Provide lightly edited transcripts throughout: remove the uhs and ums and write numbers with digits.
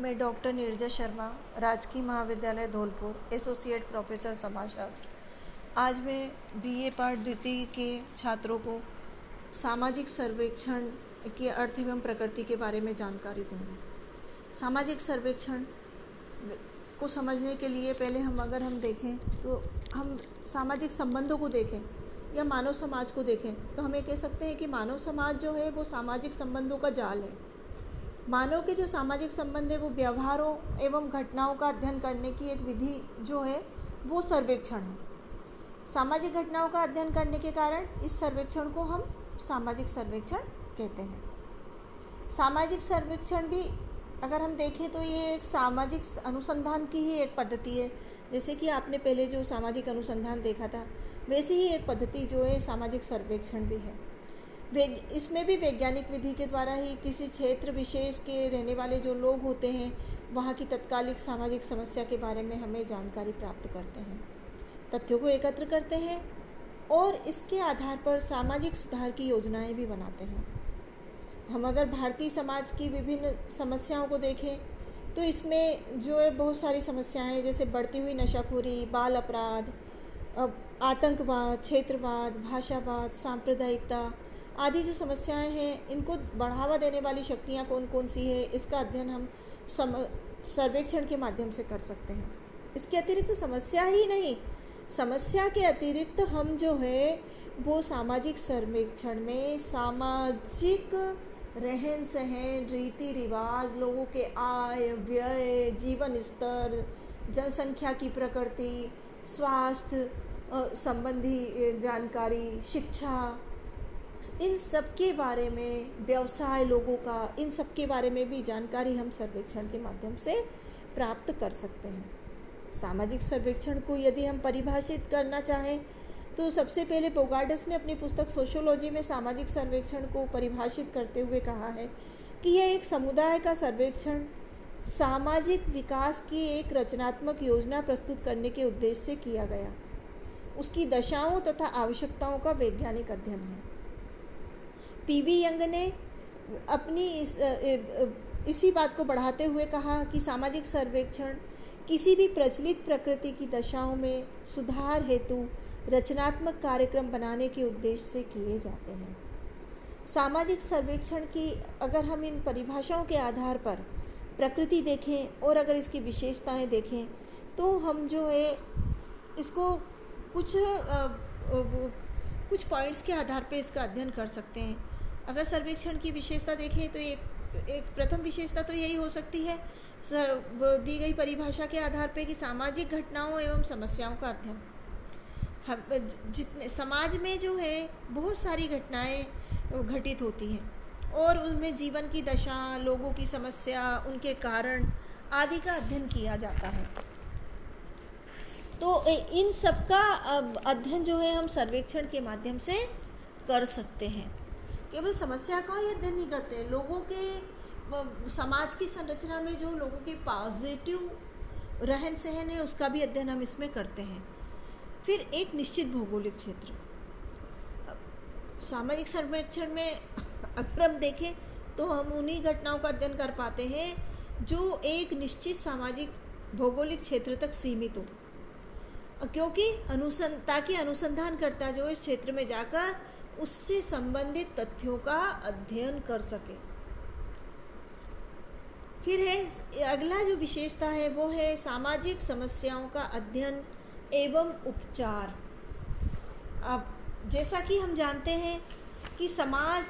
मैं डॉक्टर नीरजा शर्मा, राजकीय महाविद्यालय धौलपुर, एसोसिएट प्रोफेसर समाजशास्त्र। आज मैं बीए पाठ द्वितीय के छात्रों को सामाजिक सर्वेक्षण के अर्थ एवं प्रकृति के बारे में जानकारी दूंगी। सामाजिक सर्वेक्षण को समझने के लिए पहले अगर हम देखें तो हम सामाजिक संबंधों को देखें या मानव समाज को देखें तो हम ये कह सकते हैं कि मानव समाज जो है वो सामाजिक संबंधों का जाल है। मानव के जो सामाजिक संबंध है वो व्यवहारों एवं घटनाओं का अध्ययन करने की एक विधि जो है वो सर्वेक्षण है। सामाजिक घटनाओं का अध्ययन करने के कारण इस सर्वेक्षण को हम सामाजिक सर्वेक्षण कहते हैं। सामाजिक सर्वेक्षण भी अगर हम देखें तो ये एक सामाजिक अनुसंधान की ही एक पद्धति है। जैसे कि आपने पहले जो सामाजिक अनुसंधान देखा था वैसे ही एक पद्धति जो है सामाजिक सर्वेक्षण भी है। इसमें भी वैज्ञानिक विधि के द्वारा ही किसी क्षेत्र विशेष के रहने वाले जो लोग होते हैं वहाँ की तत्कालिक सामाजिक समस्या के बारे में हमें जानकारी प्राप्त करते हैं, तथ्यों को एकत्र करते हैं और इसके आधार पर सामाजिक सुधार की योजनाएं भी बनाते हैं। हम अगर भारतीय समाज की विभिन्न समस्याओं को देखें तो इसमें जो है बहुत सारी समस्याएं हैं, जैसे बढ़ती हुई नशाखोरी, बाल अपराध, आतंकवाद, क्षेत्रवाद, भाषावाद, सांप्रदायिकता आदि जो समस्याएं हैं, इनको बढ़ावा देने वाली शक्तियां कौन कौन सी है, इसका अध्ययन हम सर्वेक्षण के माध्यम से कर सकते हैं। इसके अतिरिक्त समस्या ही नहीं, समस्या के अतिरिक्त हम जो है वो सामाजिक सर्वेक्षण में सामाजिक रहन सहन, रीति रिवाज, लोगों के आय व्यय, जीवन स्तर, जनसंख्या की प्रकृति, स्वास्थ्य संबंधी जानकारी, शिक्षा, इन सब के बारे में, व्यवसाय लोगों का, इन सब के बारे में भी जानकारी हम सर्वेक्षण के माध्यम से प्राप्त कर सकते हैं। सामाजिक सर्वेक्षण को यदि हम परिभाषित करना चाहें तो सबसे पहले बोगार्डस ने अपनी पुस्तक सोशियोलॉजी में सामाजिक सर्वेक्षण को परिभाषित करते हुए कहा है कि यह एक समुदाय का सर्वेक्षण सामाजिक विकास की एक रचनात्मक योजना प्रस्तुत करने के उद्देश्य से किया गया, उसकी दशाओं तथा आवश्यकताओं का वैज्ञानिक अध्ययन है। पीवी यंग ने अपनी इसी बात को बढ़ाते हुए कहा कि सामाजिक सर्वेक्षण किसी भी प्रचलित प्रकृति की दशाओं में सुधार हेतु रचनात्मक कार्यक्रम बनाने के उद्देश्य से किए जाते हैं। सामाजिक सर्वेक्षण की अगर हम इन परिभाषाओं के आधार पर प्रकृति देखें और अगर इसकी विशेषताएं देखें तो हम जो है इसको कुछ पॉइंट्स के आधार पे इसका अध्ययन कर सकते हैं। अगर सर्वेक्षण की विशेषता देखें तो एक प्रथम विशेषता तो यही हो सकती है दी गई परिभाषा के आधार पे कि सामाजिक घटनाओं एवं समस्याओं का अध्ययन। जितने समाज में जो है बहुत सारी घटनाएं घटित होती हैं और उनमें जीवन की दशा, लोगों की समस्या, उनके कारण आदि का अध्ययन किया जाता है। तो इन सब का अध्ययन जो है हम सर्वेक्षण के माध्यम से कर सकते हैं। केवल समस्या का ही अध्ययन नहीं करते, लोगों के समाज की संरचना में जो लोगों के पॉजिटिव रहन सहन है उसका भी अध्ययन हम इसमें करते हैं। फिर एक निश्चित भौगोलिक क्षेत्र, सामाजिक सर्वेक्षण में अगर हम देखें तो हम उन्हीं घटनाओं का अध्ययन कर पाते हैं जो एक निश्चित सामाजिक भौगोलिक क्षेत्र तक सीमित हो, क्योंकि ताकि अनुसंधानकर्ता जो इस क्षेत्र में जाकर उससे संबंधित तथ्यों का अध्ययन कर सके। फिर है अगला जो विशेषता है वो है सामाजिक समस्याओं का अध्ययन एवं उपचार। अब जैसा कि हम जानते हैं कि समाज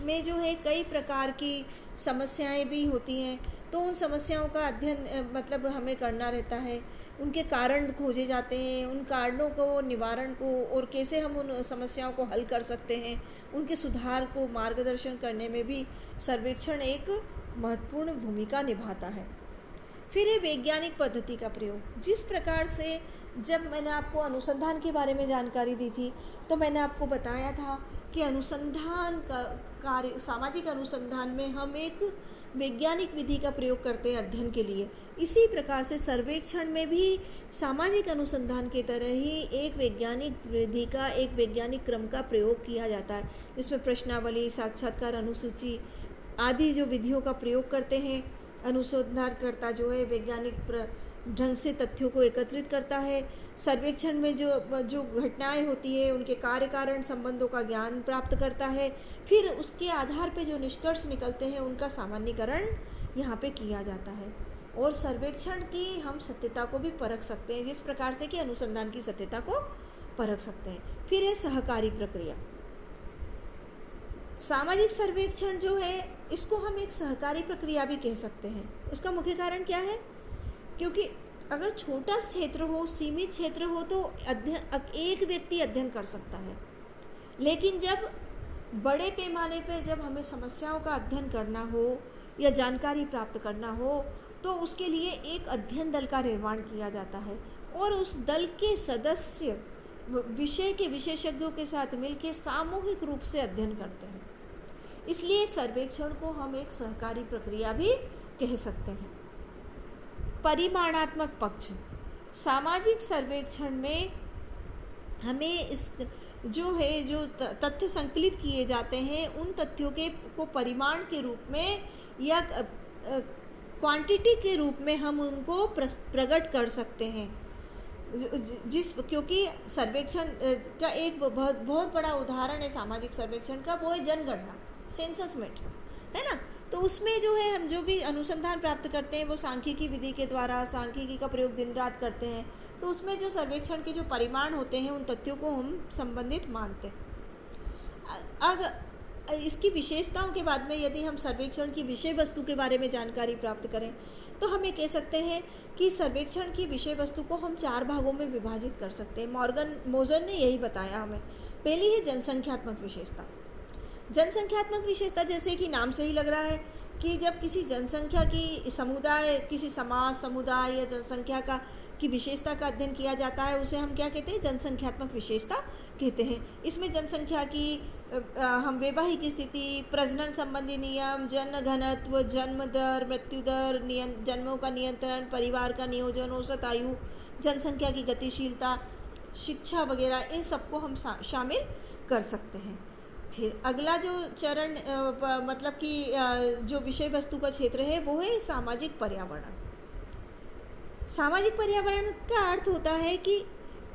में जो है कई प्रकार की समस्याएं भी होती हैं, तो उन समस्याओं का अध्ययन मतलब हमें करना रहता है। उनके कारण खोजे जाते हैं, उन कारणों को, निवारण को और कैसे हम उन समस्याओं को हल कर सकते हैं, उनके सुधार को मार्गदर्शन करने में भी सर्वेक्षण एक महत्वपूर्ण भूमिका निभाता है। फिर है वैज्ञानिक पद्धति का प्रयोग। जिस प्रकार से जब मैंने आपको अनुसंधान के बारे में जानकारी दी थी तो मैंने आपको बताया था कि अनुसंधान का कार्य, सामाजिक अनुसंधान में हम एक वैज्ञानिक विधि का प्रयोग करते हैं अध्ययन के लिए। इसी प्रकार से सर्वेक्षण में भी सामाजिक अनुसंधान की तरह ही एक वैज्ञानिक विधि का, एक वैज्ञानिक क्रम का प्रयोग किया जाता है, जिसमें प्रश्नावली, साक्षात्कार अनुसूची आदि जो विधियों का प्रयोग करते हैं अनुसंधानकर्ता जो है वैज्ञानिक ढंग से तथ्यों को एकत्रित करता है। सर्वेक्षण में जो घटनाएं होती है उनके कार्य कारण संबंधों का ज्ञान प्राप्त करता है। फिर उसके आधार पे जो निष्कर्ष निकलते हैं उनका सामान्यीकरण यहाँ पे किया जाता है। और सर्वेक्षण की हम सत्यता को भी परख सकते हैं, जिस प्रकार से कि अनुसंधान की सत्यता को परख सकते हैं। फिर है सहकारी प्रक्रिया। सामाजिक सर्वेक्षण जो है इसको हम एक सहकारी प्रक्रिया भी कह सकते हैं। उसका मुख्य कारण क्या है? क्योंकि अगर छोटा क्षेत्र हो, सीमित क्षेत्र हो तो एक व्यक्ति अध्ययन कर सकता है, लेकिन जब बड़े पैमाने पे जब हमें समस्याओं का अध्ययन करना हो या जानकारी प्राप्त करना हो तो उसके लिए एक अध्ययन दल का निर्माण किया जाता है और उस दल के सदस्य विषय के विशेषज्ञों के साथ मिलकर सामूहिक रूप से अध्ययन करते हैं। इसलिए सर्वेक्षण को हम एक सहकारी प्रक्रिया भी कह सकते हैं। परिमाणात्मक पक्ष। सामाजिक सर्वेक्षण में हमें इस जो तथ्य संकलित किए जाते हैं उन तथ्यों को परिमाण के रूप में या क्वांटिटी के रूप में हम उनको प्रकट कर सकते हैं। क्योंकि सर्वेक्षण का एक बहुत बड़ा उदाहरण है सामाजिक सर्वेक्षण का, वो है जनगणना, सेंसस मेथड, है ना। तो उसमें जो है हम जो भी अनुसंधान प्राप्त करते हैं वो सांख्यिकी विधि के द्वारा, सांख्यिकी का प्रयोग दिन रात करते हैं। तो उसमें जो सर्वेक्षण के जो परिमाण होते हैं उन तथ्यों को हम संबंधित मानते हैं। अब इसकी विशेषताओं के बाद में यदि हम सर्वेक्षण की विषय वस्तु के बारे में जानकारी प्राप्त करें तो हम ये कह सकते हैं कि सर्वेक्षण की विषय वस्तु को हम 4 भागों में विभाजित कर सकते हैं। मोजर ने यही बताया हमें। पहली है जनसंख्यात्मक विशेषता। जनसंख्यात्मक विशेषता जैसे कि नाम से ही लग रहा है कि जब किसी जनसंख्या की समुदाय, किसी समाज, समुदाय या जनसंख्या की विशेषता का अध्ययन किया जाता है उसे हम क्या कहते हैं? जनसंख्यात्मक विशेषता कहते हैं। इसमें जनसंख्या की हम वैवाहिक स्थिति, प्रजनन संबंधी नियम, जन्म घनत्व, जन्म दर, मृत्यु दर, जन्मों का नियंत्रण, परिवार का नियोजन, औसत आयु, जनसंख्या की गतिशीलता, शिक्षा वगैरह, इन सबको हम शामिल कर सकते हैं। फिर अगला जो चरण मतलब कि जो विषय वस्तु का क्षेत्र है वो है सामाजिक पर्यावरण। सामाजिक पर्यावरण का अर्थ होता है कि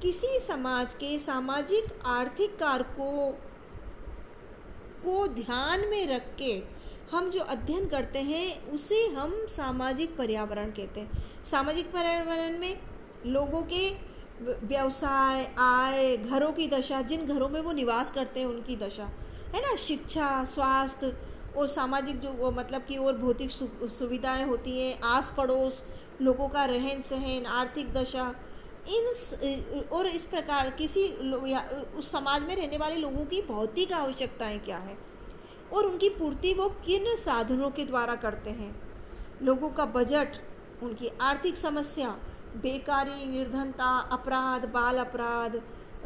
किसी समाज के सामाजिक आर्थिक कारकों को ध्यान में रख के हम जो अध्ययन करते हैं उसे हम सामाजिक पर्यावरण कहते हैं। सामाजिक पर्यावरण में लोगों के व्यवसाय, आय, घरों की दशा, जिन घरों में वो निवास करते हैं उनकी दशा, है ना, शिक्षा, स्वास्थ्य और सामाजिक जो मतलब कि और भौतिक सुविधाएं होती हैं, आस पड़ोस, लोगों का रहन सहन, आर्थिक दशा, और इस प्रकार किसी उस समाज में रहने वाले लोगों की भौतिक आवश्यकताएं क्या है और उनकी पूर्ति वो किन साधनों के द्वारा करते हैं, लोगों का बजट, उनकी आर्थिक समस्या, बेकारी, निर्धनता, अपराध, बाल अपराध,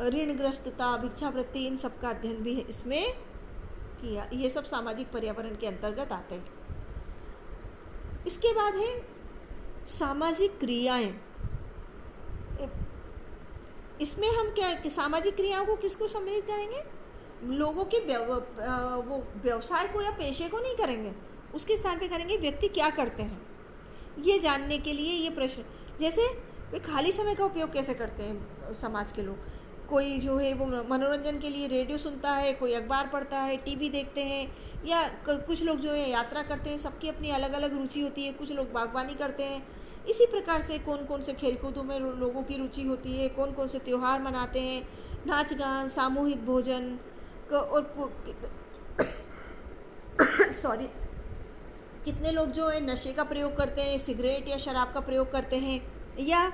ऋणग्रस्तता, भिक्षावृत्ति, इन सब का अध्ययन भी इसमें किया। ये सब सामाजिक पर्यावरण के अंतर्गत आते हैं। इसके बाद है सामाजिक क्रियाएं। इसमें हम क्या सामाजिक क्रियाओं को किसको सम्मिलित करेंगे? लोगों के वो व्यवसाय को या पेशे को नहीं करेंगे, उसके स्थान पे करेंगे व्यक्ति क्या करते हैं, ये जानने के लिए ये प्रश्न। जैसे वे खाली समय का उपयोग कैसे करते हैं समाज के लोग। कोई जो है वो मनोरंजन के लिए रेडियो सुनता है, कोई अखबार पढ़ता है, टीवी देखते हैं, या कुछ लोग जो है यात्रा करते हैं। सबकी अपनी अलग अलग रुचि होती है। कुछ लोग बागवानी करते हैं। इसी प्रकार से कौन कौन से खेलकूदों में लोगों की रुचि होती है, कौन कौन से त्यौहार मनाते हैं, नाच गान, सामूहिक भोजन और सॉरी कितने लोग जो है नशे का प्रयोग करते हैं, सिगरेट या शराब का प्रयोग करते हैं, या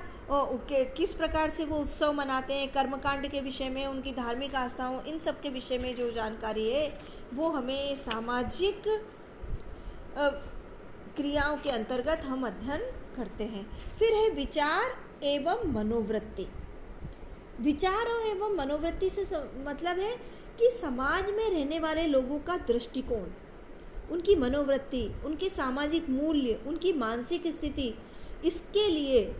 किस प्रकार से वो उत्सव मनाते हैं, कर्मकांड के विषय में, उनकी धार्मिक आस्थाओं, इन सब के विषय में जो जानकारी है वो हमें सामाजिक क्रियाओं के अंतर्गत हम अध्ययन करते हैं। फिर है विचार एवं मनोवृत्ति। विचार एवं मनोवृत्ति से मतलब है कि समाज में रहने वाले लोगों का दृष्टिकोण, उनकी मनोवृत्ति, उनके सामाजिक मूल्य, उनकी मानसिक स्थिति, इसके लिए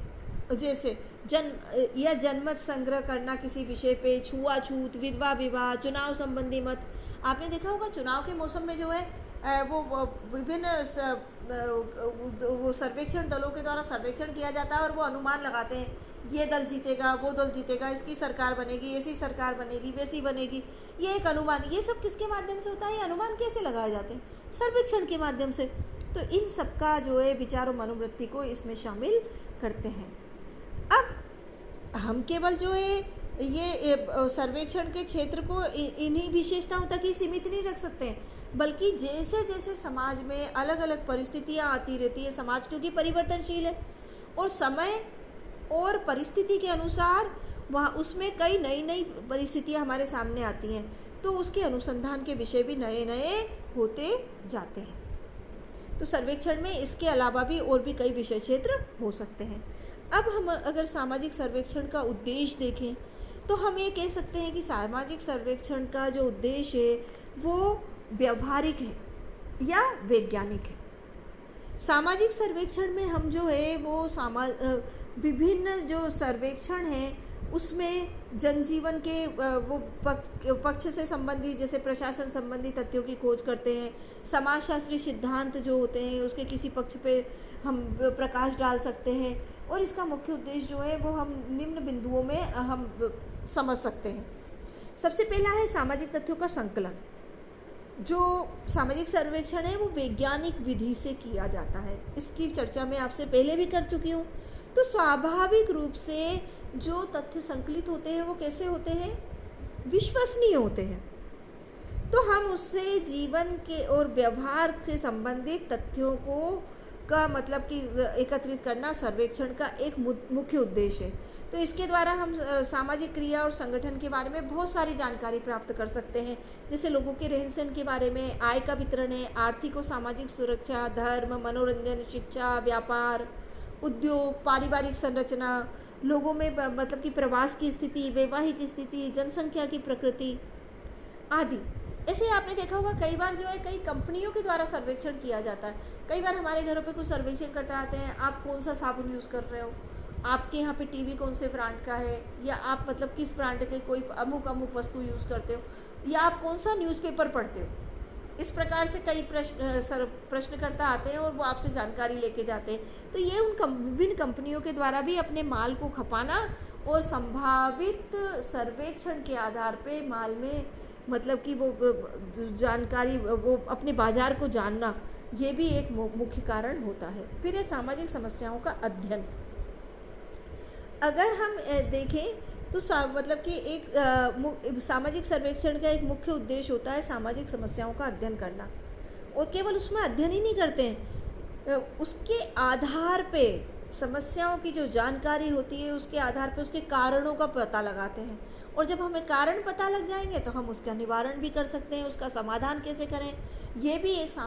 जैसे जनमत संग्रह करना किसी विषय पे, छुआछूत, विधवा विवाह, चुनाव संबंधी मत। आपने देखा होगा चुनाव के मौसम में जो है वो विभिन्न वो सर्वेक्षण दलों के द्वारा सर्वेक्षण किया जाता है और वो अनुमान लगाते हैं, ये दल जीतेगा, वो दल जीतेगा, इसकी सरकार बनेगी, ऐसी सरकार बनेगी, वैसी बनेगी, ये एक अनुमान। ये सब किसके माध्यम से होता है? ये अनुमान कैसे लगाए जाते हैं? सर्वेक्षण के माध्यम से। तो इन सब का जो है विचार और मनोवृत्ति को इसमें शामिल करते हैं। अब हम केवल जो है ये सर्वेक्षण के क्षेत्र को इन्हीं विशेषताओं तक ही सीमित नहीं रख सकते हैं, बल्कि जैसे जैसे समाज में अलग अलग परिस्थितियाँ आती रहती है, समाज क्योंकि परिवर्तनशील है और समय और परिस्थिति के अनुसार वहाँ उसमें कई नई नई परिस्थितियाँ हमारे सामने आती हैं, तो उसके अनुसंधान के विषय भी नए नए होते जाते हैं। तो सर्वेक्षण में इसके अलावा भी और भी कई विषय क्षेत्र हो सकते हैं। अब हम अगर सामाजिक सर्वेक्षण का उद्देश्य देखें तो हम ये कह सकते हैं कि सामाजिक सर्वेक्षण का जो उद्देश्य है वो व्यवहारिक है या वैज्ञानिक है। सामाजिक सर्वेक्षण में हम जो है वो विभिन्न जो सर्वेक्षण हैं उसमें जनजीवन के वो पक्ष से संबंधित, जैसे प्रशासन संबंधी तथ्यों की खोज करते हैं, समाजशास्त्री सिद्धांत जो होते हैं उसके किसी पक्ष पे हम प्रकाश डाल सकते हैं, और इसका मुख्य उद्देश्य जो है वो हम निम्न बिंदुओं में हम समझ सकते हैं। सबसे पहला है सामाजिक तथ्यों का संकलन। जो सामाजिक सर्वेक्षण है वो वैज्ञानिक विधि से किया जाता है, इसकी चर्चा मैं आपसे पहले भी कर चुकी हूँ। तो स्वाभाविक रूप से जो तथ्य संकलित होते हैं वो कैसे होते हैं? विश्वसनीय होते हैं। तो हम उससे जीवन के और व्यवहार से संबंधित तथ्यों को का मतलब कि एकत्रित करना सर्वेक्षण का एक मुख्य उद्देश्य है। तो इसके द्वारा हम सामाजिक क्रिया और संगठन के बारे में बहुत सारी जानकारी प्राप्त कर सकते हैं, जैसे लोगों के रहन सहन के बारे में, आय का वितरण है, आर्थिक और सामाजिक सुरक्षा, धर्म, मनोरंजन, शिक्षा, व्यापार, उद्योग, पारिवारिक संरचना, लोगों में मतलब कि प्रवास की स्थिति, वैवाहिक स्थिति, जनसंख्या की प्रकृति आदि। ऐसे आपने देखा होगा कई बार जो है कई कंपनियों के द्वारा सर्वेक्षण किया जाता है। कई बार हमारे घरों पे कुछ सर्वेक्षण करते आते हैं, आप कौन सा साबुन यूज़ कर रहे हो, आपके यहाँ पे टीवी कौन से ब्रांड का है, या आप मतलब किस ब्रांड के कोई अमुक वस्तु यूज़ करते हो, या आप कौन सा न्यूज़पेपर पढ़ते हो। इस प्रकार से कई प्रश्नकर्ता आते हैं और वो आपसे जानकारी लेके जाते हैं। तो ये उन विभिन्न कंपनियों के द्वारा भी अपने माल को खपाना और संभावित सर्वेक्षण के आधार पे माल में मतलब कि वो जानकारी वो अपने बाजार को जानना, ये भी एक मुख्य कारण होता है। फिर है सामाजिक समस्याओं का अध्ययन। अगर हम देखें तो मतलब कि एक सामाजिक सर्वेक्षण का एक मुख्य उद्देश्य होता है सामाजिक समस्याओं का अध्ययन करना, और केवल उसमें अध्ययन ही नहीं करते हैं, उसके आधार पे समस्याओं की जो जानकारी होती है उसके आधार पे उसके कारणों का पता लगाते हैं, और जब हमें कारण पता लग जाएंगे तो हम उसका निवारण भी कर सकते हैं, उसका समाधान कैसे करें, ये भी एक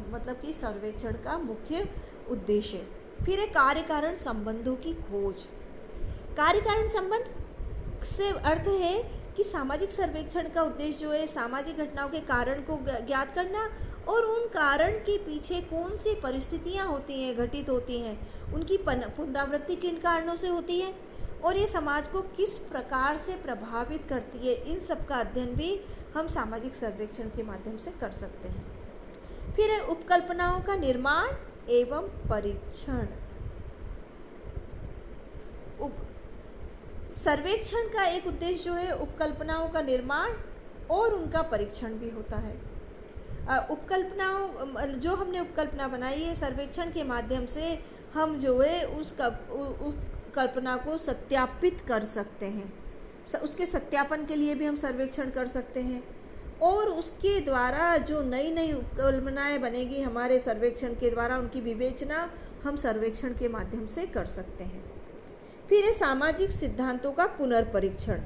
मतलब कि सर्वेक्षण का मुख्य उद्देश्य है। फिर है कार्य कारण संबंधों की खोज। कार्य कारण संबंध से अर्थ है कि सामाजिक सर्वेक्षण का उद्देश्य जो है सामाजिक घटनाओं के कारण को ज्ञात करना, और उन कारण के पीछे कौन सी परिस्थितियाँ होती हैं, घटित होती हैं, उनकी पुनरावृत्ति किन कारणों से होती है, और ये समाज को किस प्रकार से प्रभावित करती है, इन सब का अध्ययन भी हम सामाजिक सर्वेक्षण के माध्यम से कर सकते हैं। फिर है उपकल्पनाओं का निर्माण एवं परीक्षण। सर्वेक्षण का एक उद्देश्य जो है उपकल्पनाओं का निर्माण और उनका परीक्षण भी होता है। उपकल्पनाओं जो हमने उपकल्पना बनाई है सर्वेक्षण के माध्यम से हम जो है उस कल्पना को सत्यापित कर सकते हैं, उसके सत्यापन के लिए भी हम सर्वेक्षण कर सकते हैं, और उसके द्वारा जो नई नई उपकल्पनाएं बनेगी हमारे सर्वेक्षण के द्वारा उनकी विवेचना हम सर्वेक्षण के माध्यम से कर सकते हैं। फिर है सामाजिक सिद्धांतों का पुनर्परीक्षण।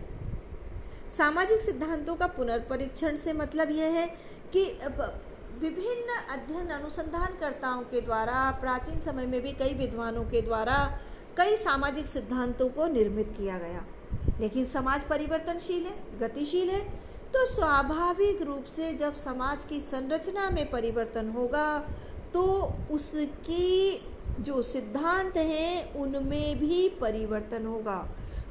सामाजिक सिद्धांतों का पुनर्परीक्षण से मतलब यह है कि विभिन्न अध्ययन अनुसंधानकर्ताओं के द्वारा प्राचीन समय में भी कई विद्वानों के द्वारा कई सामाजिक सिद्धांतों को निर्मित किया गया, लेकिन समाज परिवर्तनशील है, गतिशील है, तो स्वाभाविक रूप से जब समाज की संरचना में परिवर्तन होगा तो उसकी जो सिद्धांत हैं उनमें भी परिवर्तन होगा।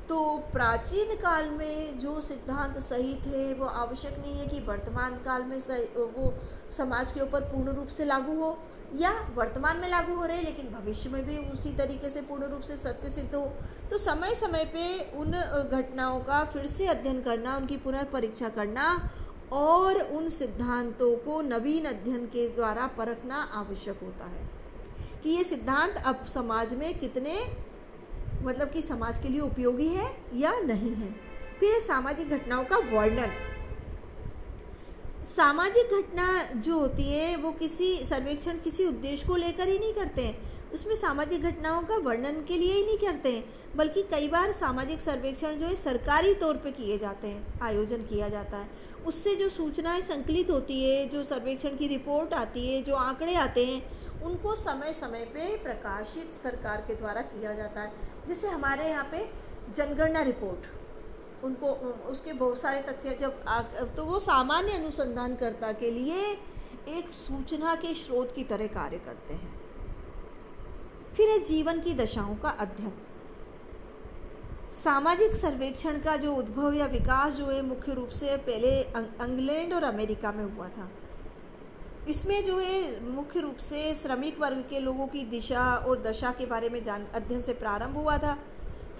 तो प्राचीन काल में जो सिद्धांत सही थे वो आवश्यक नहीं है कि वर्तमान काल में वो समाज के ऊपर पूर्ण रूप से लागू हो, या वर्तमान में लागू हो रहे लेकिन भविष्य में भी उसी तरीके से पूर्ण रूप से सत्य सिद्ध हो। तो समय समय पे उन घटनाओं का फिर से अध्ययन करना, उनकी पुनर्परीक्षा करना और उन सिद्धांतों को नवीन अध्ययन के द्वारा परखना आवश्यक होता है कि ये सिद्धांत अब समाज में कितने मतलब कि समाज के लिए उपयोगी है या नहीं है। फिर सामाजिक घटनाओं का वर्णन। सामाजिक घटना जो होती है वो किसी सर्वेक्षण किसी उद्देश्य को लेकर ही नहीं करते हैं, उसमें सामाजिक घटनाओं का वर्णन के लिए ही नहीं करते हैं, बल्कि कई बार सामाजिक सर्वेक्षण जो है सरकारी तौर पे किए जाते हैं, आयोजन किया जाता है। उससे जो सूचनाएं संकलित होती है, जो सर्वेक्षण की रिपोर्ट आती है, जो आंकड़े आते हैं, उनको समय समय पे प्रकाशित सरकार के द्वारा किया जाता है। जैसे हमारे यहाँ पे जनगणना रिपोर्ट, उनको उसके बहुत सारे तथ्य तो वो सामान्य अनुसंधानकर्ता के लिए एक सूचना के स्रोत की तरह कार्य करते हैं। फिर है जीवन की दशाओं का अध्ययन। सामाजिक सर्वेक्षण का जो उद्भव या विकास जो है मुख्य रूप से पहले इंग्लैंड और अमेरिका में हुआ था। इसमें जो है मुख्य रूप से श्रमिक वर्ग के लोगों की दिशा और दशा के बारे में अध्ययन से प्रारंभ हुआ था।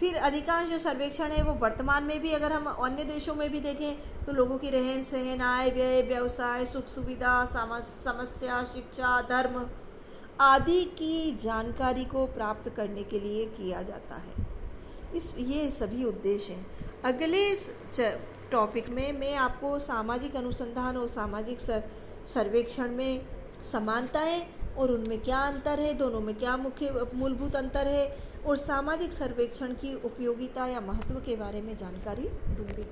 फिर अधिकांश जो सर्वेक्षण है वो वर्तमान में भी अगर हम अन्य देशों में भी देखें तो लोगों की रहन सहन, आय व्यय, व्यवसाय, सुख सुविधा, समस्या, शिक्षा, धर्म आदि की जानकारी को प्राप्त करने के लिए किया जाता है। ये सभी उद्देश्य हैं। अगले टॉपिक में मैं आपको सामाजिक अनुसंधान और सामाजिक सर्वेक्षण में समानताएं और उनमें क्या अंतर है, दोनों में क्या मुख्य मूलभूत अंतर है, और सामाजिक सर्वेक्षण की उपयोगिता या महत्व के बारे में जानकारी दूंगी।